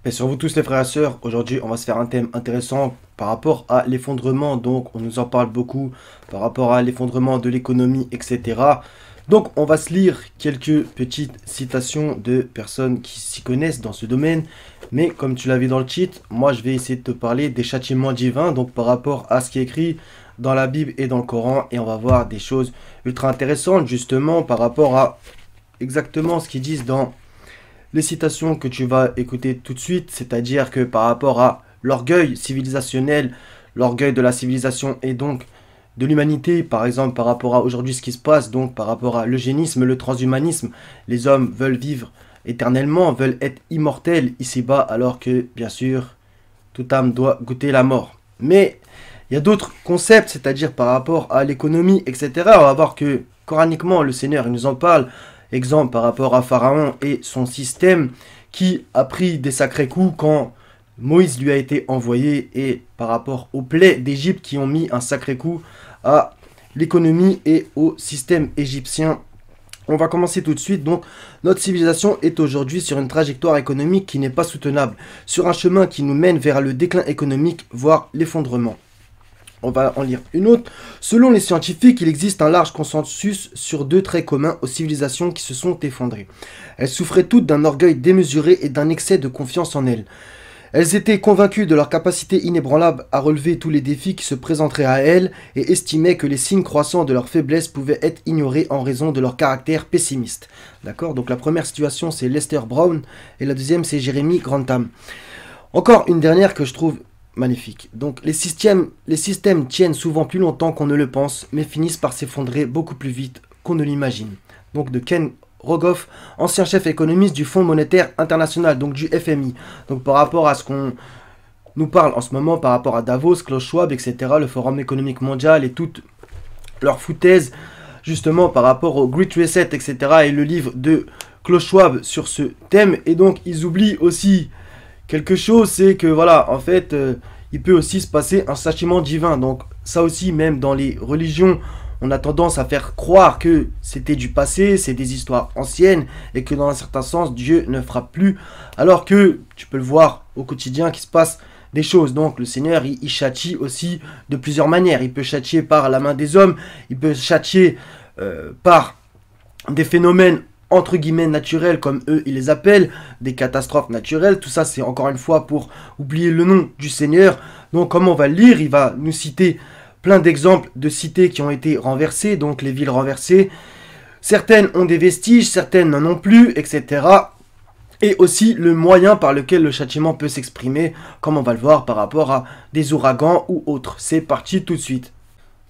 Et sur vous tous les frères et sœurs, aujourd'hui on va se faire un thème intéressant par rapport à l'effondrement, donc on nous en parle beaucoup par rapport à l'effondrement de l'économie, etc. Donc on va se lire quelques petites citations de personnes qui s'y connaissent dans ce domaine, mais comme tu l'as vu dans le titre, moi je vais essayer de te parler des châtiments divins, donc par rapport à ce qui est écrit dans la Bible et dans le Coran, et on va voir des choses ultra intéressantes justement par rapport à exactement ce qu'ils disent dans les citations que tu vas écouter tout de suite, c'est-à-dire que par rapport à l'orgueil civilisationnel, l'orgueil de la civilisation et donc de l'humanité, par exemple par rapport à aujourd'hui ce qui se passe, donc par rapport à l'eugénisme, le transhumanisme, les hommes veulent vivre éternellement, veulent être immortels ici-bas, alors que bien sûr, toute âme doit goûter la mort. Mais il y a d'autres concepts, c'est-à-dire par rapport à l'économie, etc. On va voir que coraniquement, le Seigneur il nous en parle. Exemple par rapport à Pharaon et son système qui a pris des sacrés coups quand Moïse lui a été envoyé et par rapport aux plaies d'Égypte qui ont mis un sacré coup à l'économie et au système égyptien. On va commencer tout de suite. Donc, notre civilisation est aujourd'hui sur une trajectoire économique qui n'est pas soutenable, sur un chemin qui nous mène vers le déclin économique, voire l'effondrement. On va en lire une autre. Selon les scientifiques, il existe un large consensus sur deux traits communs aux civilisations qui se sont effondrées. Elles souffraient toutes d'un orgueil démesuré et d'un excès de confiance en elles. Elles étaient convaincues de leur capacité inébranlable à relever tous les défis qui se présenteraient à elles et estimaient que les signes croissants de leur faiblesse pouvaient être ignorés en raison de leur caractère pessimiste. D'accord? Donc la première situation c'est Lester Brown et la deuxième c'est Jeremy Grantham. Encore une dernière que je trouve magnifique. Donc les systèmes tiennent souvent plus longtemps qu'on ne le pense, mais finissent par s'effondrer beaucoup plus vite qu'on ne l'imagine. Donc de Ken Rogoff, ancien chef économiste du Fonds monétaire international, donc du FMI. Donc par rapport à ce qu'on nous parle en ce moment, par rapport à Davos, Klaus Schwab, etc., le Forum économique mondial et toute leur foutaise, justement par rapport au Great Reset, etc., et le livre de Klaus Schwab sur ce thème. Et donc ils oublient aussi quelque chose, c'est que voilà, en fait, il peut aussi se passer un châtiment divin. Donc ça aussi, même dans les religions, on a tendance à faire croire que c'était du passé, c'est des histoires anciennes, et que dans un certain sens, Dieu ne frappe plus. Alors que tu peux le voir au quotidien qu'il se passe des choses. Donc le Seigneur, il châtie aussi de plusieurs manières. Il peut châtier par la main des hommes, il peut châtier par des phénomènes entre guillemets naturels comme eux ils les appellent, des catastrophes naturelles. Tout ça c'est encore une fois pour oublier le nom du Seigneur. Donc comme on va le lire, il va nous citer plein d'exemples de cités qui ont été renversées, donc les villes renversées. Certaines ont des vestiges, certaines n'en ont plus, etc. Et aussi le moyen par lequel le châtiment peut s'exprimer, comme on va le voir par rapport à des ouragans ou autres. C'est parti tout de suite.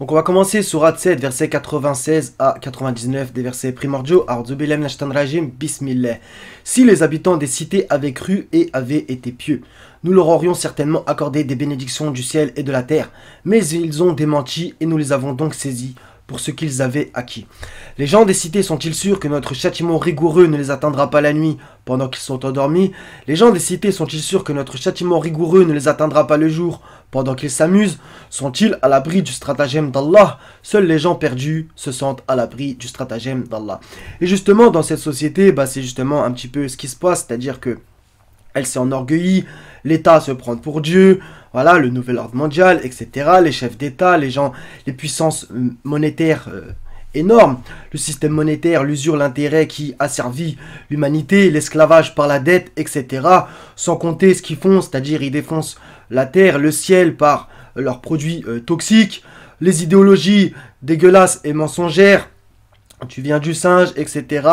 Donc on va commencer Sourate 7, versets 96 à 99, des versets primordiaux. Bismillah. Si les habitants des cités avaient cru et avaient été pieux, nous leur aurions certainement accordé des bénédictions du ciel et de la terre, mais ils ont démenti et nous les avons donc saisis pour ce qu'ils avaient acquis. Les gens des cités sont-ils sûrs que notre châtiment rigoureux ne les atteindra pas la nuit pendant qu'ils sont endormis? Les gens des cités sont-ils sûrs que notre châtiment rigoureux ne les atteindra pas le jour pendant qu'ils s'amusent? Sont-ils à l'abri du stratagème d'Allah? Seuls les gens perdus se sentent à l'abri du stratagème d'Allah. Et justement, dans cette société, c'est justement un petit peu ce qui se passe, c'est-à-dire que elle s'est enorgueillie, l'État se prend pour Dieu, voilà, le nouvel ordre mondial, etc. Les chefs d'État, les gens, les puissances monétaires énormes, le système monétaire, l'usure, l'intérêt qui a servi l'humanité, l'esclavage par la dette, etc. Sans compter ce qu'ils font, c'est-à-dire ils défoncent la terre, le ciel par leurs produits toxiques, les idéologies dégueulasses et mensongères, tu viens du singe, etc.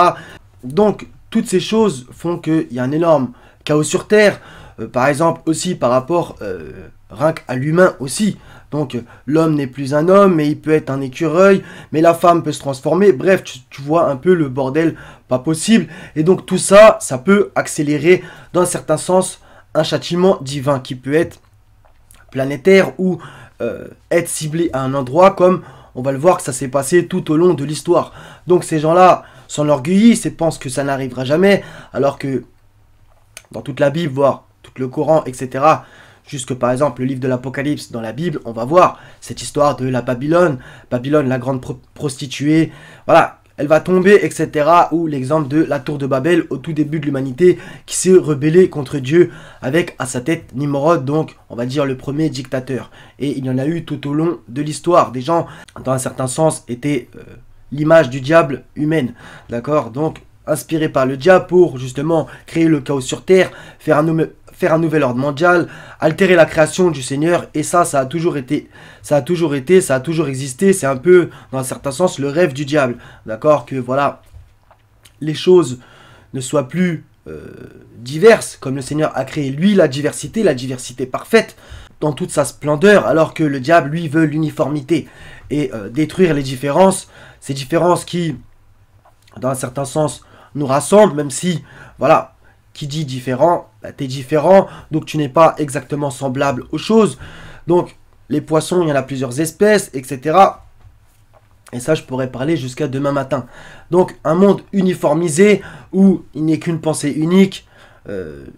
Donc, toutes ces choses font qu'il y a un énorme chaos sur Terre, par exemple aussi par rapport rien qu'à l'humain aussi. Donc l'homme n'est plus un homme, mais il peut être un écureuil, mais la femme peut se transformer. Bref, tu vois un peu le bordel pas possible. Et donc tout ça, ça peut accélérer dans un certain sens un châtiment divin qui peut être planétaire ou être ciblé à un endroit comme on va le voir que ça s'est passé tout au long de l'histoire. Donc ces gens-là s'enorgueillissent et pensent que ça n'arrivera jamais, alors que dans toute la Bible, voire tout le Coran, etc., jusque par exemple le livre de l'Apocalypse dans la Bible, on va voir cette histoire de la Babylone, la grande prostituée, voilà, elle va tomber, etc. Ou l'exemple de la tour de Babel au tout début de l'humanité qui s'est rebellée contre Dieu avec à sa tête Nimrod, donc on va dire le premier dictateur. Et il y en a eu tout au long de l'histoire. Des gens, dans un certain sens, étaient l'image du diable humaine, d'accord? Donc inspiré par le diable pour justement créer le chaos sur terre, faire un nouvel ordre mondial, altérer la création du Seigneur, et ça a toujours existé, c'est un peu, dans un certain sens, le rêve du diable, d'accord, que voilà, les choses ne soient plus diverses, comme le Seigneur a créé, lui, la diversité parfaite, dans toute sa splendeur, alors que le diable, lui, veut l'uniformité, et détruire les différences, ces différences qui, dans un certain sens, nous rassemblent, même si, voilà, qui dit différent, bah, t'es différent, donc tu n'es pas exactement semblable aux choses. Donc, les poissons, il y en a plusieurs espèces, etc. Et ça, je pourrais parler jusqu'à demain matin. Donc, un monde uniformisé, où il n'est qu'une pensée unique,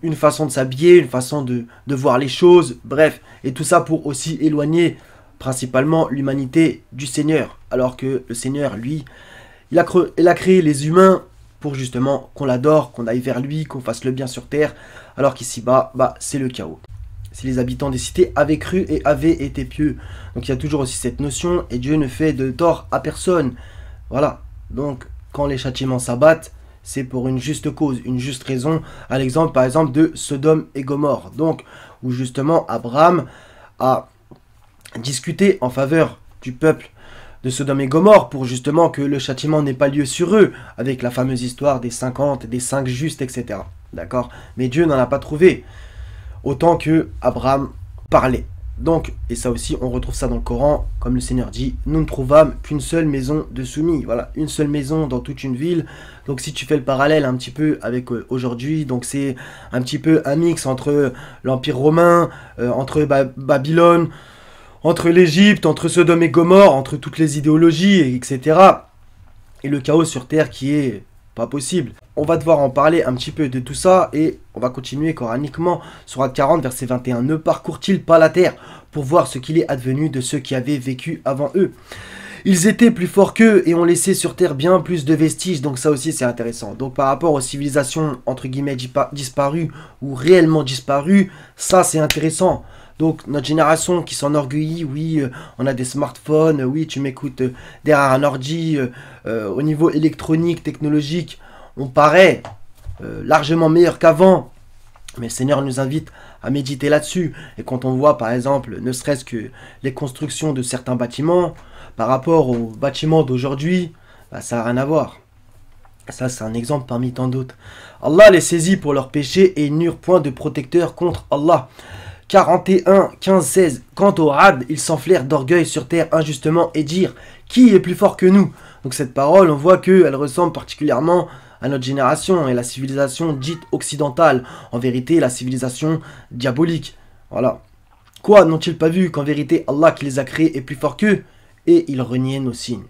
une façon de s'habiller, une façon de voir les choses, bref. Et tout ça pour aussi éloigner, principalement, l'humanité du Seigneur. Alors que le Seigneur, lui, il a créé les humains pour justement qu'on l'adore, qu'on aille vers lui, qu'on fasse le bien sur terre, alors qu'ici-bas, bah, c'est le chaos. Si les habitants des cités avaient cru et avaient été pieux. Donc il y a toujours aussi cette notion, et Dieu ne fait de tort à personne. Voilà, donc quand les châtiments s'abattent, c'est pour une juste cause, une juste raison, à l'exemple par exemple de Sodome et Gomorrhe. Donc, où justement Abraham a discuté en faveur du peuple de Sodome et Gomorrhe pour justement que le châtiment n'ait pas lieu sur eux, avec la fameuse histoire des 50, des 5 justes, etc. D'accord? Mais Dieu n'en a pas trouvé, autant que Abraham parlait. Donc, et ça aussi, on retrouve ça dans le Coran, comme le Seigneur dit, nous ne trouvâmes qu'une seule maison de soumis. Voilà, une seule maison dans toute une ville. Donc si tu fais le parallèle un petit peu avec aujourd'hui, donc c'est un petit peu un mix entre l'Empire romain, entre Babylone, entre l'Égypte, entre Sodome et Gomorrhe, entre toutes les idéologies, etc. Et le chaos sur Terre qui est pas possible. On va devoir en parler un petit peu de tout ça et on va continuer coraniquement. Sourate 40, verset 21. Ne parcourent-ils pas la terre pour voir ce qu'il est advenu de ceux qui avaient vécu avant eux? Ils étaient plus forts qu'eux et ont laissé sur terre bien plus de vestiges. Donc ça aussi c'est intéressant. Donc par rapport aux civilisations entre guillemets disparues ou réellement disparues, ça c'est intéressant. Donc notre génération qui s'enorgueillit, oui, on a des smartphones, oui, tu m'écoutes derrière un ordi, au niveau électronique, technologique, on paraît largement meilleur qu'avant. Mais le Seigneur nous invite à méditer là-dessus. Et quand on voit par exemple, ne serait-ce que les constructions de certains bâtiments, par rapport aux bâtiments d'aujourd'hui, bah, ça n'a rien à voir. Ça c'est un exemple parmi tant d'autres. Allah les saisit pour leurs péchés et ils n'eurent point de protecteur contre Allah. 41, 15, 16. Quant aux Ad, ils s'enflèrent d'orgueil sur terre injustement et dirent qui est plus fort que nous? Donc cette parole, on voit qu'elle ressemble particulièrement à notre génération et la civilisation dite occidentale. En vérité, la civilisation diabolique. Voilà. Quoi, n'ont-ils pas vu qu'en vérité, Allah qui les a créés est plus fort qu'eux? Et ils reniaient nos signes.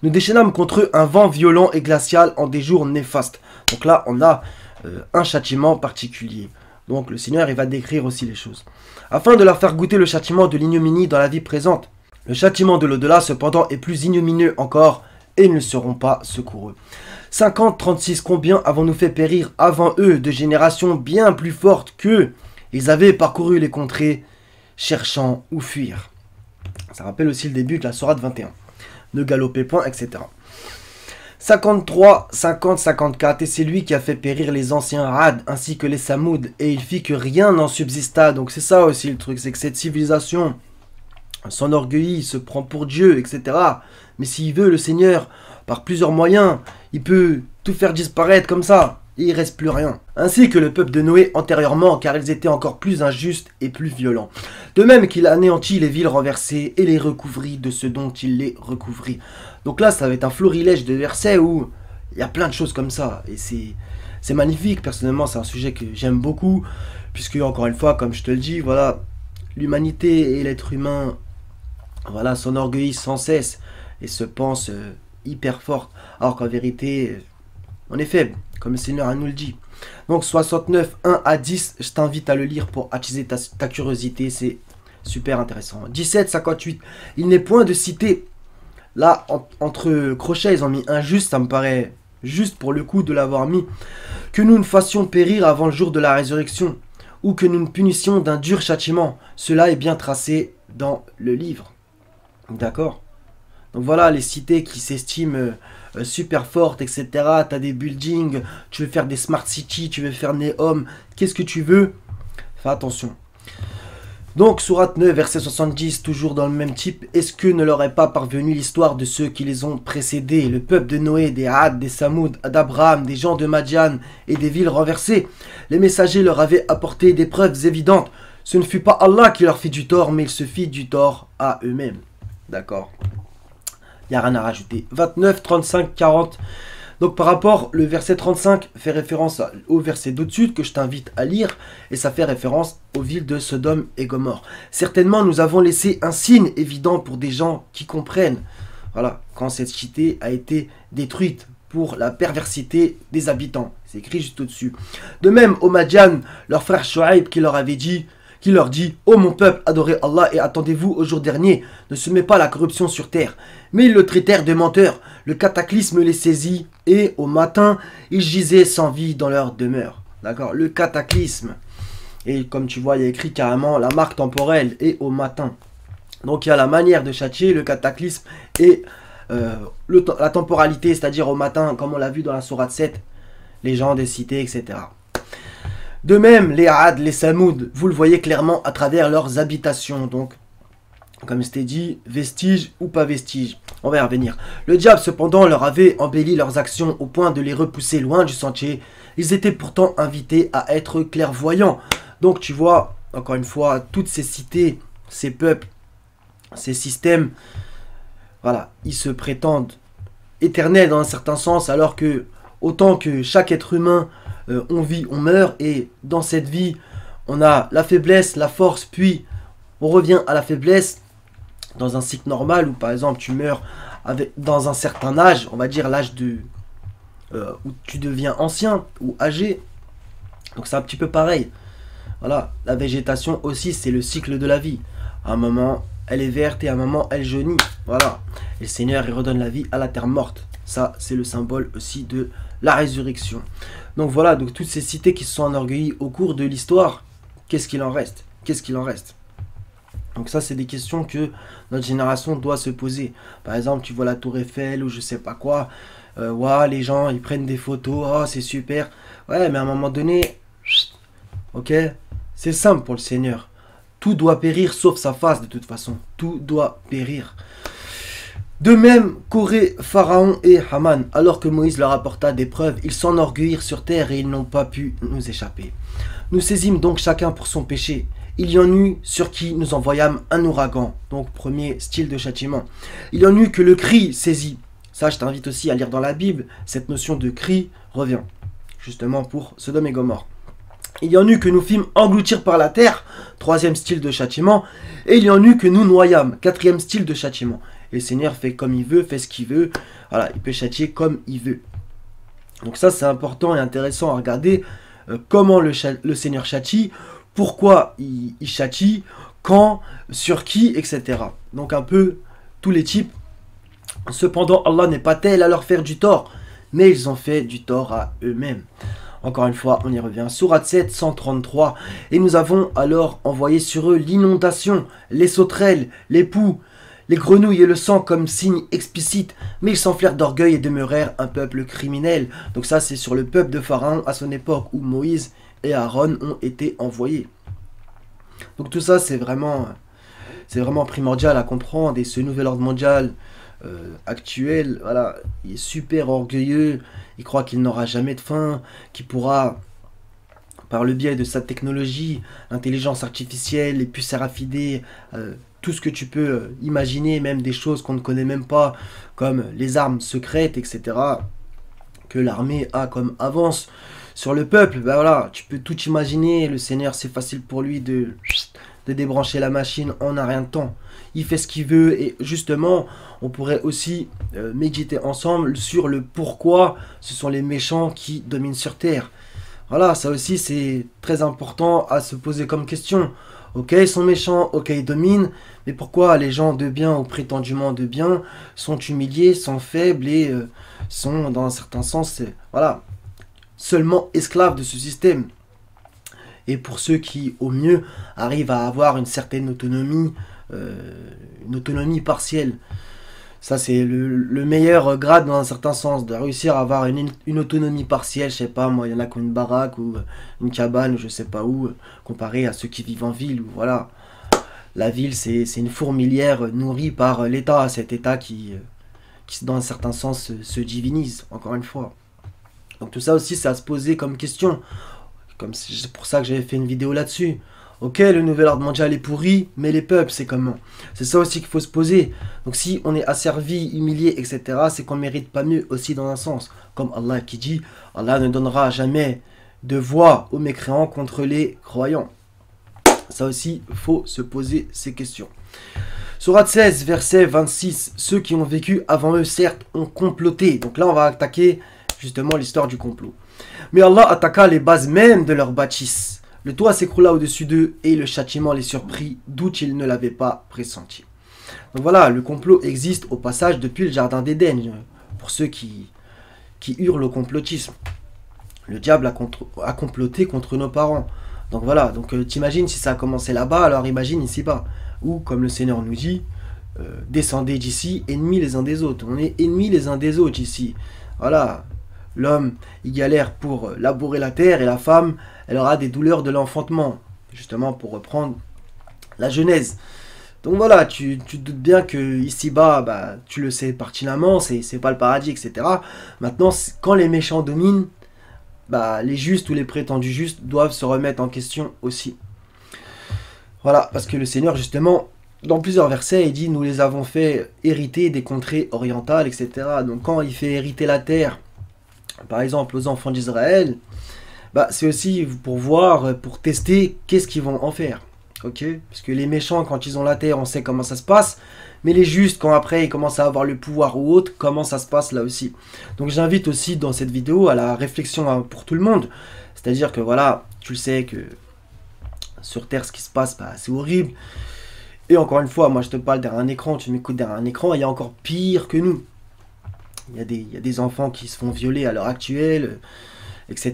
Nous déchaînâmes contre eux un vent violent et glacial en des jours néfastes. Donc là, on a un châtiment particulier. Donc le Seigneur, il va décrire aussi les choses. Afin de leur faire goûter le châtiment de l'ignominie dans la vie présente. Le châtiment de l'au-delà, cependant, est plus ignominieux encore, et ils ne seront pas secoureux. 50, 36, combien avons-nous fait périr avant eux de générations bien plus fortes qu'eux? Ils avaient parcouru les contrées, cherchant où fuir. Ça rappelle aussi le début de la sourate 21. Ne galopez point, etc. 53, 50, 54, et c'est lui qui a fait périr les anciens Ad ainsi que les Samoud, et il fit que rien n'en subsista. Donc c'est ça aussi le truc, c'est que cette civilisation s'enorgueillit, se prend pour Dieu, etc. Mais s'il veut, le Seigneur, par plusieurs moyens, il peut tout faire disparaître comme ça, et il ne reste plus rien. Ainsi que le peuple de Noé antérieurement, car ils étaient encore plus injustes et plus violents. De même qu'il anéantit les villes renversées et les recouvrit de ce dont il les recouvrit. Donc là, ça va être un florilège de versets où il y a plein de choses comme ça. Et c'est magnifique. Personnellement, c'est un sujet que j'aime beaucoup. Puisque, encore une fois, comme je te le dis, voilà, l'humanité et l'être humain, voilà, s'enorgueillissent sans cesse et se pensent hyper fortes. Alors qu'en vérité, on est faible, comme le Seigneur nous le dit. Donc 69, 1 à 10, je t'invite à le lire pour attiser ta curiosité. C'est super intéressant. 17, 58, il n'est point de cité Là, entre crochets, ils ont mis injuste, ça me paraît juste pour le coup de l'avoir mis. Que nous ne fassions périr avant le jour de la résurrection, ou que nous ne punissions d'un dur châtiment. Cela est bien tracé dans le livre. D'accord? Donc voilà, les cités qui s'estiment super fortes, etc. Tu as des buildings, tu veux faire des smart cities, tu veux faire Neom, qu'est-ce que tu veux? Fais attention. Donc, sourate 9, verset 70, toujours dans le même type. Est-ce que ne leur est pas parvenue l'histoire de ceux qui les ont précédés, le peuple de Noé, des Had, des Samoud, d'Abraham, des gens de Madian et des villes renversées? Les messagers leur avaient apporté des preuves évidentes. Ce ne fut pas Allah qui leur fit du tort, mais il se fit du tort à eux-mêmes. D'accord. Il n'y a rien à rajouter. 29, 35, 40. Donc par rapport, le verset 35 fait référence au verset d'au-dessus que je t'invite à lire, et ça fait référence aux villes de Sodome et Gomorrhe. Certainement, nous avons laissé un signe évident pour des gens qui comprennent. Voilà, quand cette cité a été détruite pour la perversité des habitants. C'est écrit juste au-dessus. De même, aux Madian, leur frère Shuaib qui leur dit, ô mon peuple, adorez Allah et attendez-vous au jour dernier, ne semez pas la corruption sur terre. Mais ils le traitèrent de menteur, le cataclysme les saisit, et au matin, ils gisaient sans vie dans leur demeure. D'accord? Le cataclysme. Et comme tu vois, il y a écrit carrément la marque temporelle, et au matin. Donc il y a la manière de châtier, le cataclysme, et la temporalité, c'est-à-dire au matin, comme on l'a vu dans la sourate 7, les gens des cités, etc. De même, les Had, les Samoud, vous le voyez clairement à travers leurs habitations. Donc, comme je t'ai dit, vestiges ou pas vestiges. On va y revenir. Le diable, cependant, leur avait embelli leurs actions au point de les repousser loin du sentier. Ils étaient pourtant invités à être clairvoyants. Donc, tu vois, encore une fois, toutes ces cités, ces peuples, ces systèmes, voilà, ils se prétendent éternels dans un certain sens, alors que, autant que chaque être humain, on vit, on meurt, et dans cette vie, on a la faiblesse, la force, puis on revient à la faiblesse dans un cycle normal où par exemple tu meurs dans un certain âge, on va dire l'âge où tu deviens ancien ou âgé. Donc c'est un petit peu pareil. Voilà, la végétation aussi, c'est le cycle de la vie. À un moment, elle est verte et à un moment, elle jaunit. Voilà. Et le Seigneur, il redonne la vie à la terre morte. Ça, c'est le symbole aussi de la résurrection. Donc voilà, donc toutes ces cités qui se sont enorgueillies au cours de l'histoire, qu'est-ce qu'il en reste? Qu'est-ce qu'il en reste? Donc ça, c'est des questions que notre génération doit se poser. Par exemple, tu vois la tour Eiffel ou je sais pas quoi. Ouais, les gens, ils prennent des photos. Oh, c'est super. Ouais, mais à un moment donné, ok, c'est simple pour le Seigneur. Tout doit périr sauf sa face de toute façon. Tout doit périr. De même, Corée, Pharaon et Haman, alors que Moïse leur apporta des preuves, ils s'enorgueillirent sur terre et ils n'ont pas pu nous échapper. Nous saisîmes donc chacun pour son péché. Il y en eut sur qui nous envoyâmes un ouragan. Donc premier style de châtiment. Il y en eut que le cri saisit. Ça, je t'invite aussi à lire dans la Bible. Cette notion de cri revient. Justement pour Sodome et Gomorrhe. Il y en eut que nous fîmes engloutir par la terre. Troisième style de châtiment. Et il y en eut que nous noyâmes. Quatrième style de châtiment. Et le Seigneur fait comme il veut, fait ce qu'il veut. Voilà, il peut châtier comme il veut. Donc ça, c'est important et intéressant à regarder. Comment le Seigneur châtie. Pourquoi il châtie, quand, sur qui, etc. Donc un peu tous les types. Cependant, Allah n'est pas tel à leur faire du tort, mais ils ont fait du tort à eux-mêmes. Encore une fois, on y revient. Sourate 7, 133. Et nous avons alors envoyé sur eux l'inondation, les sauterelles, les poux, les grenouilles et le sang comme signe explicite. Mais ils s'enflèrent d'orgueil et demeurèrent un peuple criminel. Donc ça, c'est sur le peuple de Pharaon à son époque où Moïse et Aaron ont été envoyés. Donc tout ça, c'est vraiment primordial à comprendre. Et ce nouvel ordre mondial actuel, voilà, il est super orgueilleux. Il croit qu'il n'aura jamais de fin, qu'il pourra, par le biais de sa technologie, l'intelligence artificielle, les puces RFID, tout ce que tu peux imaginer, même des choses qu'on ne connaît même pas, comme les armes secrètes, etc., que l'armée a comme avance sur le peuple. Ben voilà, tu peux tout imaginer. Le Seigneur, c'est facile pour lui de débrancher la machine en un rien de temps. Il fait ce qu'il veut. Et justement, on pourrait aussi méditer ensemble sur le pourquoi ce sont les méchants qui dominent sur terre. Voilà, ça aussi c'est très important à se poser comme question. Ok, ils sont méchants, ok, ils dominent, mais pourquoi les gens de bien ou prétendument de bien sont humiliés, sont faibles et sont dans un certain sens, voilà, seulement esclaves de ce système. Et pour ceux qui, au mieux, arrivent à avoir une autonomie partielle. Ça, c'est le meilleur grade dans un certain sens, de réussir à avoir une autonomie partielle. Je sais pas, moi, il y en a qui ont une baraque ou une cabane, je sais pas où, comparé à ceux qui vivent en ville. Où, voilà, la ville, c'est une fourmilière nourrie par l'État, cet État qui, dans un certain sens, se divinise, encore une fois. Donc tout ça aussi, c'est à se poser comme question. C'est pour ça que j'avais fait une vidéo là-dessus. Ok, le nouvel ordre mondial est pourri, mais les peuples, c'est comment? C'est ça aussi qu'il faut se poser. Donc si on est asservi, humilié, etc., c'est qu'on mérite pas mieux aussi dans un sens. Comme Allah qui dit, Allah ne donnera jamais de voix aux mécréants contre les croyants. Ça aussi, il faut se poser ces questions. Sourate 16, verset 26. Ceux qui ont vécu avant eux, certes, ont comploté. Donc là, on va attaquer justement l'histoire du complot. Mais Allah attaqua les bases même de leur bâtisse. Le toit s'écroula au-dessus d'eux et le châtiment les surprit, d'où ils ne l'avaient pas pressenti. Donc voilà, le complot existe au passage depuis le jardin d'Éden, pour ceux qui hurlent au complotisme. Le diable a comploté contre nos parents. Donc voilà, donc t'imagines si ça a commencé là-bas, alors imagine ici-bas. Ou comme le Seigneur nous dit, descendez d'ici, ennemis les uns des autres. On est ennemis les uns des autres ici. Voilà, l'homme, il galère pour labourer la terre et la femme, elle aura des douleurs de l'enfantement. Justement pour reprendre la Genèse. Donc voilà, tu te doutes bien que ici-bas, bah, tu le sais pertinemment, c'est pas le paradis, etc. Maintenant, quand les méchants dominent, bah, les justes ou les prétendus justes doivent se remettre en question aussi. Voilà, parce que le Seigneur, justement, dans plusieurs versets, il dit « Nous les avons fait hériter des contrées orientales, etc. » Donc quand il fait hériter la terre, par exemple, aux enfants d'Israël, bah, c'est aussi pour voir, pour tester qu'est-ce qu'ils vont en faire. Ok, parce que les méchants, quand ils ont la terre, on sait comment ça se passe. Mais les justes, quand après ils commencent à avoir le pouvoir ou autre, comment ça se passe là aussi. Donc j'invite aussi dans cette vidéo à la réflexion pour tout le monde. C'est-à-dire que voilà, tu le sais que sur Terre, ce qui se passe, bah, c'est horrible. Et encore une fois, moi je te parle derrière un écran, tu m'écoutes derrière un écran, il y a encore pire que nous. Il y a des enfants qui se font violer à l'heure actuelle, etc.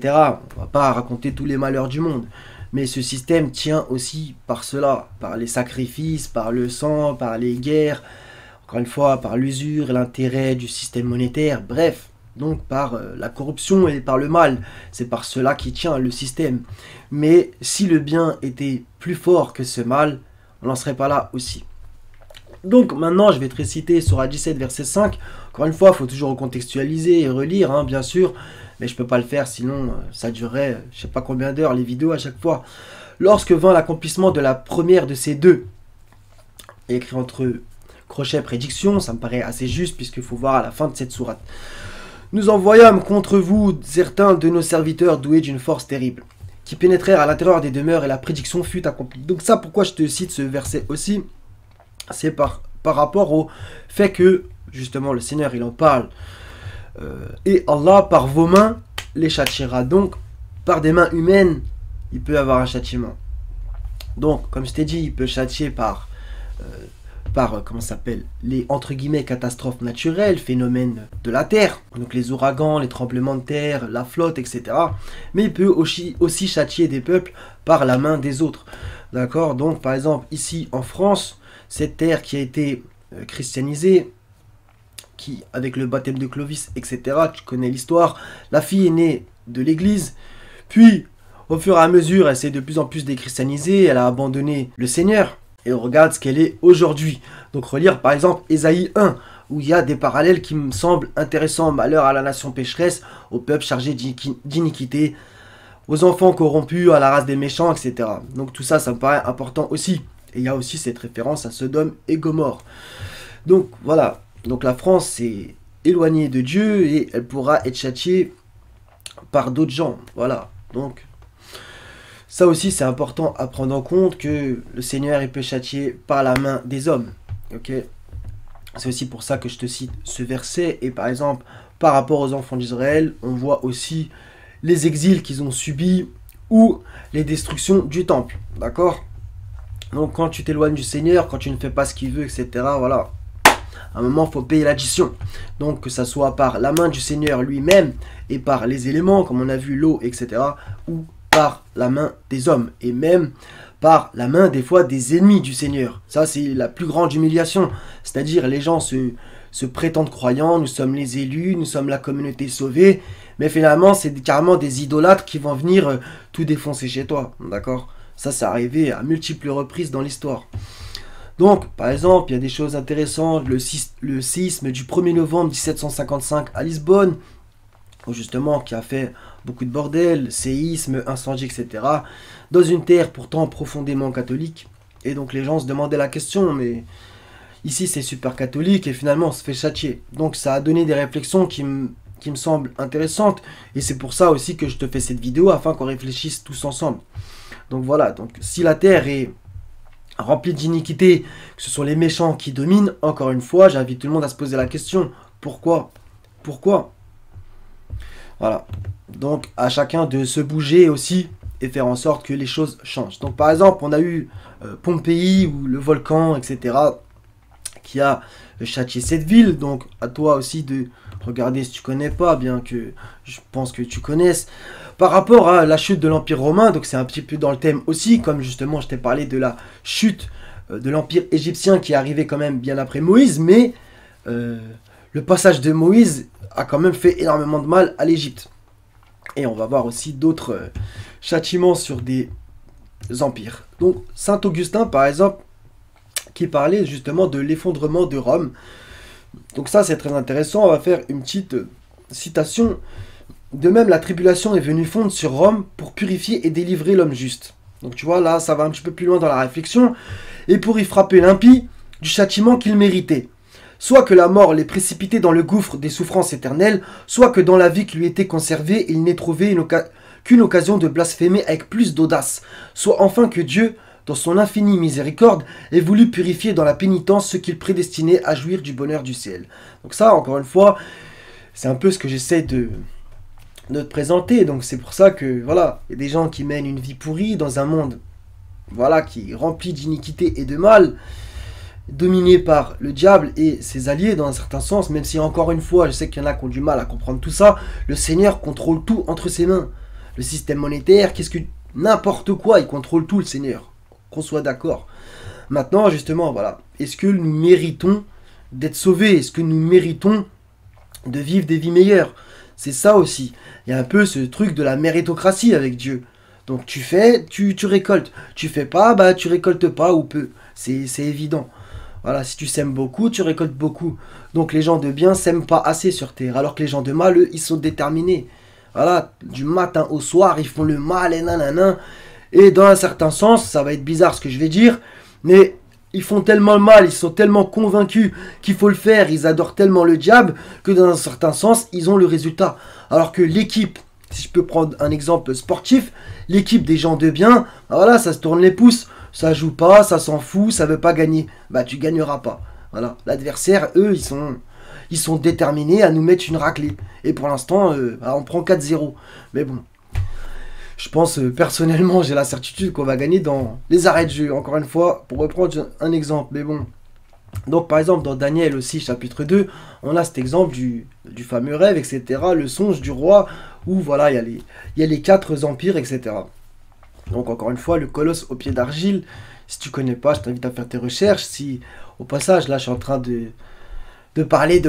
On va pas raconter tous les malheurs du monde. Mais ce système tient aussi par cela, par les sacrifices, par le sang, par les guerres, encore une fois, par l'usure et l'intérêt du système monétaire, bref, donc par la corruption et par le mal. C'est par cela qui tient le système. Mais si le bien était plus fort que ce mal, on n'en serait pas là aussi. Donc maintenant, je vais te réciter Sourate 17, verset 5. Encore une fois, il faut toujours recontextualiser et relire, hein, bien sûr. Mais je peux pas le faire, sinon ça durerait je sais pas combien d'heures les vidéos à chaque fois. Lorsque vint l'accomplissement de la première de ces deux, écrit entre crochets prédiction, ça me paraît assez juste puisqu'il faut voir à la fin de cette sourate. Nous envoyâmes contre vous certains de nos serviteurs doués d'une force terrible, qui pénétrèrent à l'intérieur des demeures et la prédiction fut accomplie. Donc ça, pourquoi je te cite ce verset aussi, c'est par rapport au fait que, justement, le Seigneur, il en parle. Et Allah, par vos mains, les châtiera. Donc, par des mains humaines, il peut avoir un châtiment. Donc, comme je t'ai dit, il peut châtier par comment ça s'appelle, les, entre guillemets, catastrophes naturelles, phénomènes de la terre. Donc, les ouragans, les tremblements de terre, la flotte, etc. Mais il peut aussi châtier des peuples par la main des autres. D'accord? Donc, par exemple, ici, en France, cette terre qui a été christianisée, qui, avec le baptême de Clovis, etc., tu connais l'histoire, la fille est née de l'église, puis, au fur et à mesure, elle s'est de plus en plus déchristianisée, elle a abandonné le Seigneur, et on regarde ce qu'elle est aujourd'hui. Donc relire par exemple Ésaïe 1, où il y a des parallèles qui me semblent intéressants, malheur à la nation pécheresse, au peuple chargé d'iniquité, aux enfants corrompus, à la race des méchants, etc. Donc tout ça, ça me paraît important aussi. Et il y a aussi cette référence à Sodome et Gomorrhe. Donc voilà. Donc la France s'est éloignée de Dieu et elle pourra être châtiée par d'autres gens. Voilà. Donc ça aussi c'est important à prendre en compte que le Seigneur il peut châtier par la main des hommes. Ok. C'est aussi pour ça que je te cite ce verset. Et par exemple, par rapport aux enfants d'Israël, on voit aussi les exils qu'ils ont subis ou les destructions du temple, d'accord? Donc quand tu t'éloignes du Seigneur, quand tu ne fais pas ce qu'il veut, etc., voilà, à un moment, il faut payer l'addition. Donc que ça soit par la main du Seigneur lui-même et par les éléments, comme on a vu, l'eau, etc., ou par la main des hommes, et même par la main des fois des ennemis du Seigneur. Ça, c'est la plus grande humiliation. C'est-à-dire, les gens se prétendent croyants, nous sommes les élus, nous sommes la communauté sauvée, mais finalement, c'est carrément des idolâtres qui vont venir tout défoncer chez toi, d'accord? Ça, c'est arrivé à multiples reprises dans l'histoire. Donc, par exemple, il y a des choses intéressantes, le séisme du 1er novembre 1755 à Lisbonne, justement, qui a fait beaucoup de bordel, séisme, incendie, etc., dans une terre pourtant profondément catholique. Et donc les gens se demandaient la question, mais ici c'est super catholique et finalement on se fait châtier. Donc ça a donné des réflexions qui me semblent intéressantes, et c'est pour ça aussi que je te fais cette vidéo, afin qu'on réfléchisse tous ensemble. Donc voilà, donc si la terre est remplie d'iniquité, que ce sont les méchants qui dominent, encore une fois, j'invite tout le monde à se poser la question, pourquoi? Pourquoi? Voilà, donc à chacun de se bouger aussi et faire en sorte que les choses changent. Donc par exemple, on a eu Pompéi ou le volcan, etc., qui a châtié cette ville. Donc à toi aussi de regarder si tu connais pas, bien que je pense que tu connaisses. Par rapport à la chute de l'Empire romain, donc c'est un petit peu dans le thème aussi, comme justement je t'ai parlé de la chute de l'Empire égyptien qui est arrivé quand même bien après Moïse, mais le passage de Moïse a quand même fait énormément de mal à l'Égypte. Et on va voir aussi d'autres châtiments sur des empires. Donc Saint Augustin par exemple, qui parlait justement de l'effondrement de Rome. Donc ça c'est très intéressant, on va faire une petite citation. De même la tribulation est venue fondre sur Rome pour purifier et délivrer l'homme juste. Donc tu vois là ça va un petit peu plus loin dans la réflexion. Et pour y frapper l'impie du châtiment qu'il méritait. Soit que la mort l'ait précipité dans le gouffre des souffrances éternelles, soit que dans la vie qui lui était conservée, il n'ait trouvé qu'une occasion de blasphémer avec plus d'audace. Soit enfin que Dieu, dans son infinie miséricorde, ait voulu purifier dans la pénitence ceux qu'il prédestinait à jouir du bonheur du ciel. Donc ça, encore une fois, c'est un peu ce que j'essaie de te présenter. Donc c'est pour ça que, voilà, il y a des gens qui mènent une vie pourrie dans un monde, voilà, qui est rempli d'iniquité et de mal, dominé par le diable et ses alliés dans un certain sens, même si encore une fois, je sais qu'il y en a qui ont du mal à comprendre tout ça, le Seigneur contrôle tout entre ses mains. Le système monétaire, qu'est-ce que... n'importe quoi, il contrôle tout le Seigneur. Qu'on soit d'accord. Maintenant, justement, voilà, est-ce que nous méritons d'être sauvés? Est-ce que nous méritons de vivre des vies meilleures? C'est ça aussi. Il y a un peu ce truc de la méritocratie avec Dieu. Donc tu fais, tu récoltes. Tu fais pas, bah tu récoltes pas ou peu. C'est évident. Voilà, si tu sèmes beaucoup, tu récoltes beaucoup. Donc les gens de bien sèment pas assez sur terre, alors que les gens de mal, eux, ils sont déterminés. Voilà, du matin au soir, ils font le mal et nanana. Et dans un certain sens, ça va être bizarre ce que je vais dire, mais ils font tellement le mal, ils sont tellement convaincus qu'il faut le faire, ils adorent tellement le diable, que dans un certain sens, ils ont le résultat. Alors que l'équipe, si je peux prendre un exemple sportif, l'équipe des gens de bien, voilà, ça se tourne les pouces. Ça joue pas, ça s'en fout, ça veut pas gagner. Bah tu gagneras pas. Voilà. L'adversaire, eux, ils sont déterminés à nous mettre une raclée. Et pour l'instant, on prend 4-0. Mais bon. Je pense, personnellement, j'ai la certitude qu'on va gagner dans les arrêts de jeu. Encore une fois, pour reprendre un exemple. Mais bon. Donc par exemple, dans Daniel aussi, chapitre 2, on a cet exemple du fameux rêve, etc. Le songe du roi, où voilà, il y a les 4 empires, etc. Donc encore une fois, le colosse au pied d'argile, si tu connais pas, je t'invite à faire tes recherches. Si, au passage, là je suis en train de parler,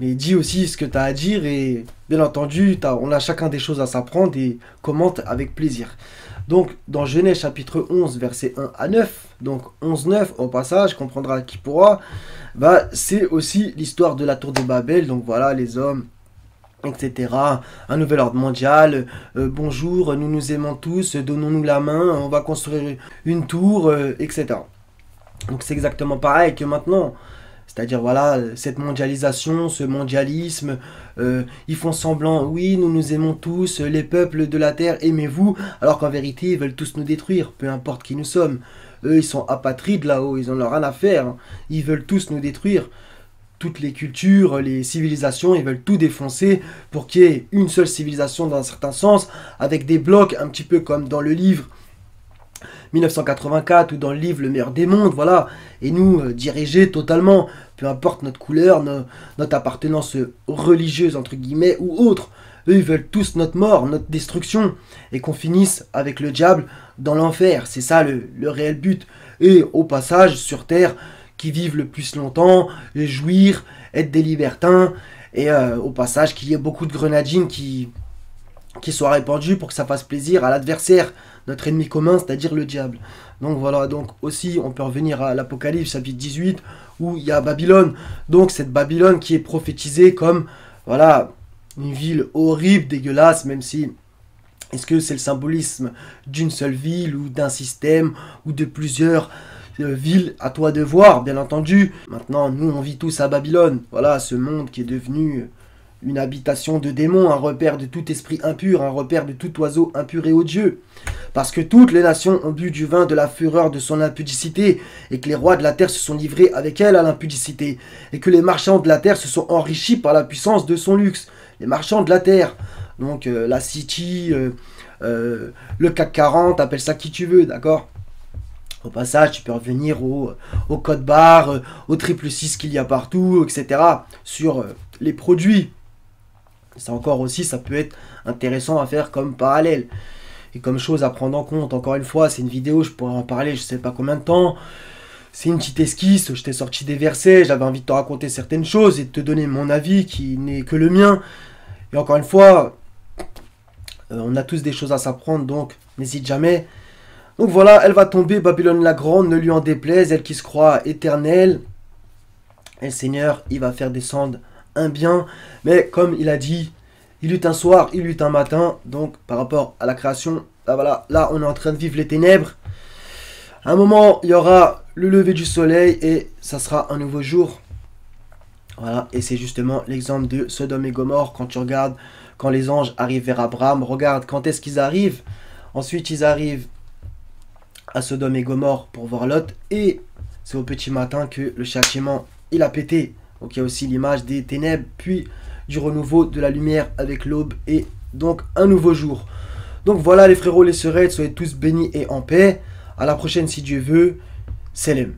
mais dis aussi ce que tu as à dire, et bien entendu, on a chacun des choses à s'apprendre, et commente avec plaisir. Donc dans Genèse chapitre 11, versets 1 à 9, donc 11-9, au passage, comprendra qui pourra, bah, c'est aussi l'histoire de la tour de Babel, donc voilà, les hommes, etc. Un nouvel ordre mondial. Bonjour, nous nous aimons tous, donnons-nous la main, on va construire une tour, etc. Donc c'est exactement pareil que maintenant. C'est-à-dire, voilà, cette mondialisation, ce mondialisme, ils font semblant, oui, nous nous aimons tous, les peuples de la terre, aimez-vous, alors qu'en vérité, ils veulent tous nous détruire, peu importe qui nous sommes. Eux, ils sont apatrides là-haut, ils en ont rien à faire, hein. Ils veulent tous nous détruire. toutes les cultures, les civilisations, ils veulent tout défoncer pour qu'il y ait une seule civilisation dans un certain sens, avec des blocs un petit peu comme dans le livre 1984 ou dans le livre Le meilleur des mondes, voilà, et nous diriger totalement, peu importe notre couleur, notre appartenance religieuse entre guillemets ou autre. Eux, ils veulent tous notre mort, notre destruction, et qu'on finisse avec le diable dans l'enfer. C'est ça le réel but. Et au passage, sur Terre, qui vivent le plus longtemps, jouir, être des libertins, et au passage, qu'il y ait beaucoup de grenadines qui soient répandues pour que ça fasse plaisir à l'adversaire, notre ennemi commun, c'est-à-dire le diable. Donc voilà, donc aussi, on peut revenir à l'Apocalypse, chapitre 18, où il y a Babylone. Donc cette Babylone qui est prophétisée comme, voilà, une ville horrible, dégueulasse, même si... Est-ce que c'est le symbolisme d'une seule ville ou d'un système ou de plusieurs villes? À toi de voir, bien entendu. Maintenant, nous, on vit tous à Babylone. Voilà, ce monde qui est devenu une habitation de démons, un repère de tout esprit impur, un repère de tout oiseau impur et odieux. Parce que toutes les nations ont bu du vin de la fureur de son impudicité, et que les rois de la terre se sont livrés avec elle à l'impudicité, et que les marchands de la terre se sont enrichis par la puissance de son luxe. Les marchands de la terre, donc la City, le CAC 40, appelle ça qui tu veux, d'accord? Au passage, tu peux revenir au code barre, au triple 6 qu'il y a partout, etc. sur les produits. Ça encore aussi, ça peut être intéressant à faire comme parallèle. Et comme chose à prendre en compte, encore une fois, c'est une vidéo, je pourrais en parler je sais pas combien de temps. C'est une petite esquisse, je t'ai sorti des versets, j'avais envie de te raconter certaines choses et de te donner mon avis qui n'est que le mien. Et encore une fois, on a tous des choses à s'apprendre, donc n'hésite jamais. Donc voilà, elle va tomber, Babylone la grande, ne lui en déplaise, elle qui se croit éternelle. Et le Seigneur, il va faire descendre un bien. Mais comme il a dit, il eut un soir, il eut un matin. Donc par rapport à la création, là, voilà, là on est en train de vivre les ténèbres. À un moment, il y aura le lever du soleil et ça sera un nouveau jour. Voilà, et c'est justement l'exemple de Sodome et Gomorrhe. Quand tu regardes, quand les anges arrivent vers Abraham, regarde quand est-ce qu'ils arrivent. Ensuite, ils arrivent à Sodome et Gomorrhe pour voir Lot. Et c'est au petit matin que le châtiment, il a pété. Donc il y a aussi l'image des ténèbres, puis du renouveau de la lumière avec l'aube et donc un nouveau jour. Donc voilà les frérots, les sœurettes, soyez tous bénis et en paix. À la prochaine si Dieu veut. Salam.